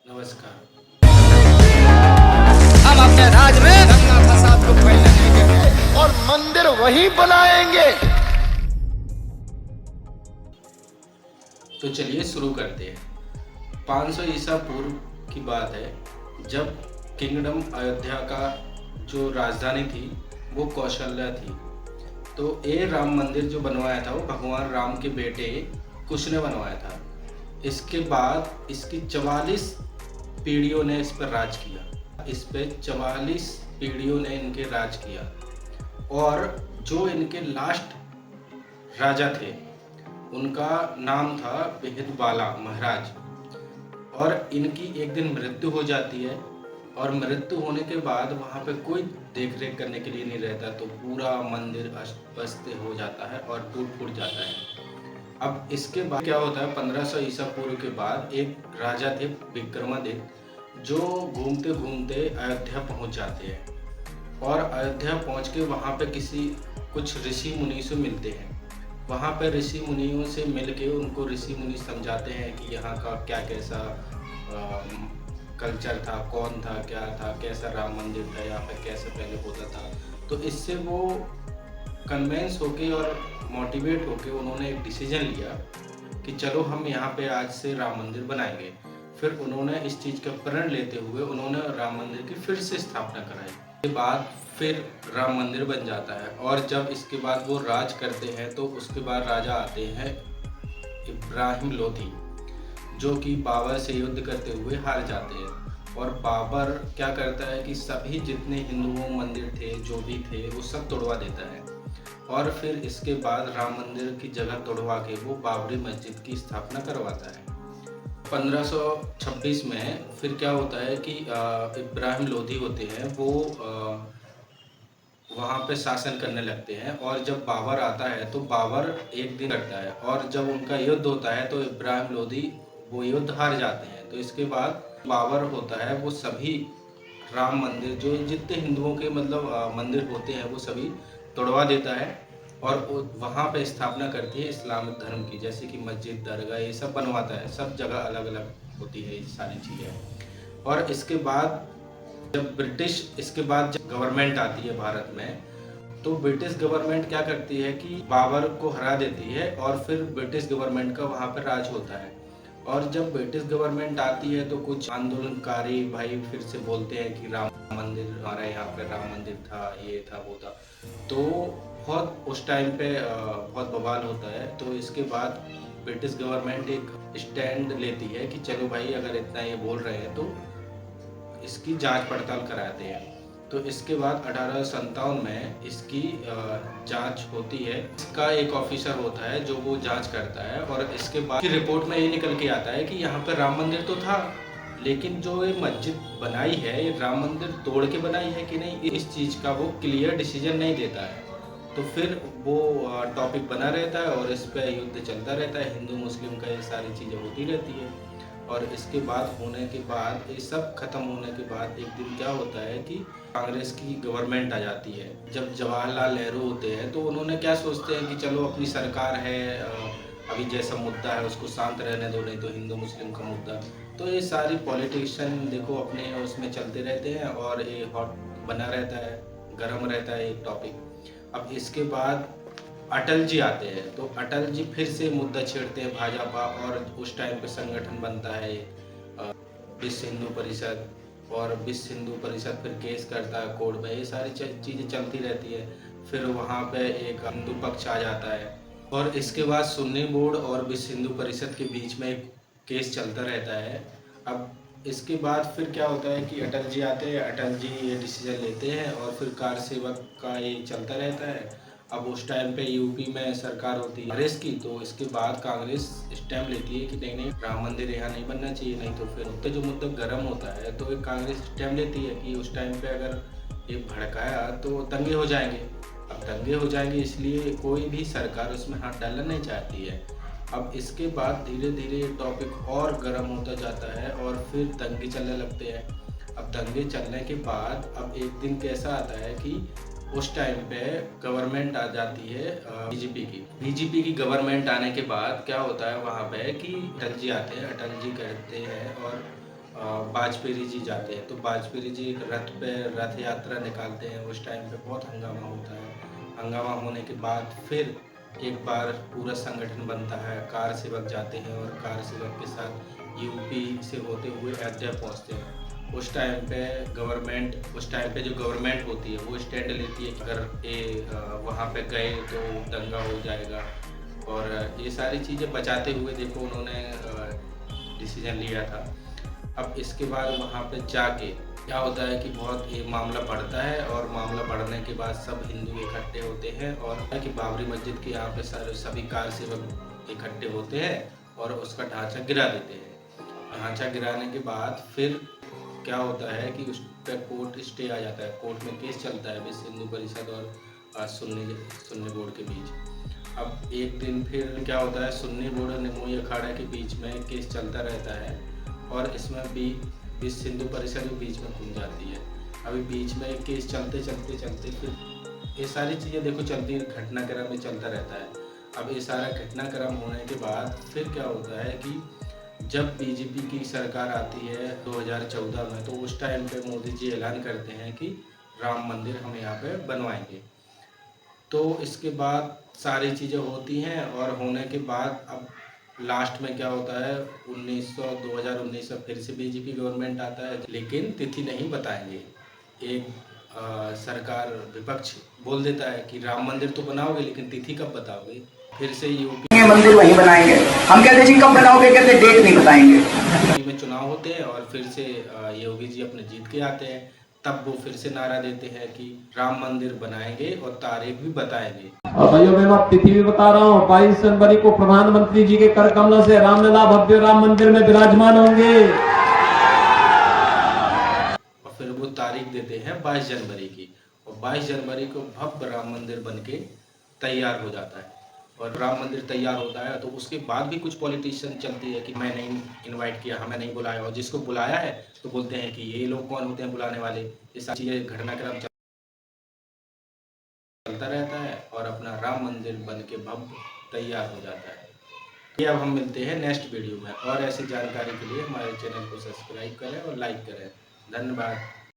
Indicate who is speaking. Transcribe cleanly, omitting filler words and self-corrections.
Speaker 1: नमस्कार।
Speaker 2: हम अपने राज में दंगा फसाद को फैलने नहीं देंगे
Speaker 3: और मंदिर वहीं बनाएंगे।
Speaker 1: तो चलिए शुरू करते हैं। 500 ईसा पूर्व की बात है, जब किंगडम अयोध्या का जो राजधानी थी वो कौशल्या थी। तो ये राम मंदिर जो बनवाया था वो भगवान राम के बेटे कुश ने बनवाया था। इसके बाद इसकी 44 पीढ़ियों ने इस पर राज किया। इस पे 44 पीढ़ियों ने इनके राज किया और जो इनके लास्ट राजा थे उनका नाम था बेहदबाला महाराज। और इनकी एक दिन मृत्यु हो जाती है और मृत्यु होने के बाद वहाँ पे कोई देख रेख करने के लिए नहीं रहता, तो पूरा मंदिर अस्त व्यस्त हो जाता है और टूट फूट जाता है। अब इसके बाद क्या होता है, 1500 ईसा पूर्व के बाद एक राजा थे विक्रमादित्य, जो घूमते घूमते अयोध्या पहुँच जाते हैं और अयोध्या पहुँच के वहाँ पे कुछ ऋषि मुनि से मिलते हैं। वहाँ पे ऋषि मुनियों से मिल के उनको ऋषि मुनि समझाते हैं कि यहाँ का क्या कैसा कल्चर था, कौन था, क्या था, कैसा राम मंदिर था, यहाँ पे कैसे पहले होता था। तो इससे वो कन्वेंस होके और मोटिवेट होके उन्होंने एक डिसीजन लिया कि चलो हम यहाँ पे आज से राम मंदिर बनाएंगे। फिर उन्होंने इस चीज़ का प्रण लेते हुए उन्होंने राम मंदिर की फिर से स्थापना कराई। के बाद फिर राम मंदिर बन जाता है और जब इसके बाद वो राज करते हैं तो उसके बाद राजा आते हैं इब्राहिम लोधी, जो कि बाबर से युद्ध करते हुए हार जाते हैं। और बाबर क्या करता है कि सभी जितने हिंदुओं मंदिर थे जो भी थे वो सब तोड़वा देता है और फिर इसके बाद राम मंदिर की जगह तोड़वा के वो बाबरी मस्जिद की स्थापना करवाता है। 1526 में फिर क्या होता है कि इब्राहिम लोधी होते हैं वो वहाँ पे शासन करने लगते हैं और जब बाबर आता है तो बाबर एक दिन करता है और जब उनका युद्ध होता है तो इब्राहिम लोधी वो युद्ध हार जाते हैं। तो इसके बाद बाबर होता है वो सभी राम मंदिर जो जितने हिंदुओं के मतलब मंदिर होते हैं वो सभी तोड़वा देता है और वहाँ पे स्थापना करती है इस्लामिक धर्म की, जैसे कि मस्जिद, दरगाह, ये सब बनवाता है। सब जगह अलग अलग होती है ये सारी चीज़ें। और इसके बाद जब गवर्नमेंट आती है भारत में, तो ब्रिटिश गवर्नमेंट क्या करती है कि बाबर को हरा देती है और फिर ब्रिटिश गवर्नमेंट का वहाँ पर राज होता है। और जब ब्रिटिश गवर्नमेंट आती है तो कुछ आंदोलनकारी भाई फिर से बोलते हैं कि राम मंदिर, हमारा यहाँ पे राम मंदिर था, ये था, वो था। तो बहुत उस टाइम पे बहुत बवाल होता है। तो इसके बाद ब्रिटिश गवर्नमेंट एक स्टैंड लेती है कि चलो भाई अगर इतना ये बोल रहे हैं तो इसकी जांच पड़ताल कराते हैं। तो इसके बाद 1857 में इसकी जांच होती है। इसका एक ऑफिसर होता है जो वो जांच करता है और इसके बाद की रिपोर्ट में ये निकल के आता है कि यहाँ पर राम मंदिर तो था, लेकिन जो ये मस्जिद बनाई है ये राम मंदिर तोड़ के बनाई है कि नहीं, इस चीज़ का वो क्लियर डिसीजन नहीं देता है। तो फिर वो टॉपिक बना रहता है और इस पर युद्ध चलता रहता है, हिंदू मुस्लिम का ये सारी चीज़ें होती रहती है। और इसके बाद होने के बाद ये सब खत्म होने के बाद एक दिन क्या होता है कि कांग्रेस की गवर्नमेंट आ जाती है। जब जवाहरलाल नेहरू होते हैं तो उन्होंने क्या सोचते हैं कि चलो अपनी सरकार है, अभी जैसा मुद्दा है उसको शांत रहने दो, नहीं तो हिंदू मुस्लिम का मुद्दा। तो ये सारी पॉलिटिशियन देखो अपने उसमें चलते रहते हैं और ये हॉट बना रहता है, गर्म रहता है ये टॉपिक। अब इसके बाद अटल जी आते हैं तो अटल जी फिर से मुद्दा छेड़ते हैं भाजपा और उस टाइम पे संगठन बनता है विश्व हिंदू परिषद, और विश्व हिंदू परिषद फिर केस करता है कोर्ट में। ये सारी चीज़ें चलती रहती है। फिर वहाँ पे एक हिंदू पक्ष आ जाता है और इसके बाद सुन्नी बोर्ड और विश्व हिंदू परिषद के बीच में एक केस चलता रहता है। अब इसके बाद फिर क्या होता है कि अटल जी आते हैं, अटल जी ये डिसीजन लेते हैं और फिर कार सेवक का ये चलता रहता है। अब उस टाइम पे यूपी में सरकार होती है कांग्रेस की, तो इसके बाद कांग्रेस स्टैंप लेती है कि नहीं नहीं राम मंदिर यहाँ नहीं बनना चाहिए, नहीं तो फिर मुद्दा जो मुद्दा गर्म होता है तो एक कांग्रेस स्टैंप लेती है कि उस टाइम पे अगर ये भड़काया तो दंगे हो जाएंगे। अब दंगे हो जाएंगे इसलिए कोई भी सरकार उसमें हाथ डालना नहीं चाहती है। अब इसके बाद धीरे धीरे ये टॉपिक और गर्म होता जाता है और फिर दंगे चलने लगते हैं। अब दंगे चलने के बाद अब एक दिन कैसा आता है कि उस टाइम पे गवर्नमेंट आ जाती है बीजेपी की गवर्नमेंट आने के बाद क्या होता है वहाँ पे कि अटल जी आते हैं, अटल जी कहते हैं और वाजपेयी जी जाते हैं, तो वाजपेयी जी रथ पे रथ यात्रा निकालते हैं। उस टाइम पे बहुत हंगामा होता है। हंगामा होने के बाद फिर एक बार पूरा संगठन बनता है, कार सेवक जाते हैं और कार सेवक के साथ यूपी से होते हुए अयोध्या पहुंचते हैं। उस टाइम पे जो गवर्नमेंट होती है वो स्टैंड लेती है कि अगर ये वहाँ पे गए तो दंगा हो जाएगा, और ये सारी चीज़ें बचाते हुए देखो उन्होंने डिसीजन लिया था। अब इसके बाद वहाँ पे जाके क्या होता है कि बहुत ये मामला बढ़ता है, और मामला बढ़ने के बाद सब हिंदू इकट्ठे होते हैं और कि बाबरी मस्जिद के यहाँ पे सभी कार सेवक इकट्ठे होते हैं और उसका ढांचा गिरा देते हैं। ढांचा गिराने के बाद फिर क्या होता है कि उस पर कोर्ट स्टे आ जाता है। कोर्ट में केस चलता है विश्व हिंदू परिषद और सुन्नी बोर्ड के बीच। अब एक दिन फिर क्या होता है, सुन्नी बोर्ड और निमोई अखाड़ा के बीच में केस चलता रहता है, और इसमें भी विश्व हिंदू परिषद भी बीच में घुस जाती है। अभी बीच में केस चलते फिर ये सारी चीज़ें देखो चलती घटनाक्रम में चलता रहता है। अब ये सारा घटनाक्रम होने के बाद फिर क्या होता है कि जब बीजेपी की सरकार आती है 2014 में, तो उस टाइम पे मोदी जी ऐलान करते हैं कि राम मंदिर हम यहाँ पे बनवाएंगे। तो इसके बाद सारी चीज़ें होती हैं, और होने के बाद अब लास्ट में क्या होता है 2019 में फिर से बीजेपी गवर्नमेंट आता है, लेकिन तिथि नहीं बताएंगे। एक सरकार विपक्ष बोल देता है कि राम मंदिर तो बनाओगे लेकिन तिथि कब बताओगे। फिर से यूपी
Speaker 4: मंदिर वहीं बनाएंगे। हम कहते जी कब बनाओगे, कहते डेट नहीं बताएंगे।
Speaker 1: में चुनाव होते हैं और फिर से योगी जी अपने जीत के आते हैं, तब वो फिर से नारा देते हैं कि राम मंदिर बनाएंगे और तारीख भी बताएंगे।
Speaker 5: और भाइयों मैं अब तिथि भी बता रहा हूँ, 22 जनवरी को प्रधानमंत्री जी के कर कमलों से रामलला भव्य राम मंदिर में विराजमान होंगे।
Speaker 1: और फिर वो तारीख देते हैं 22 जनवरी की, और 22 जनवरी को भव्य राम मंदिर बनके तैयार हो जाता है। और राम मंदिर तैयार होता है तो उसके बाद भी कुछ पॉलिटिशियन चलती है कि मैं नहीं इनवाइट किया, हमें नहीं बुलाया, और जिसको बुलाया है तो बोलते हैं कि ये लोग कौन होते हैं बुलाने वाले। ये सारी चीज़ें घटनाक्रम चलता रहता है और अपना राम मंदिर बन के भव्य तैयार हो जाता है। ये अब हम मिलते हैं नेक्स्ट वीडियो में, और ऐसी जानकारी के लिए हमारे चैनल को सब्सक्राइब करें और लाइक करें। धन्यवाद।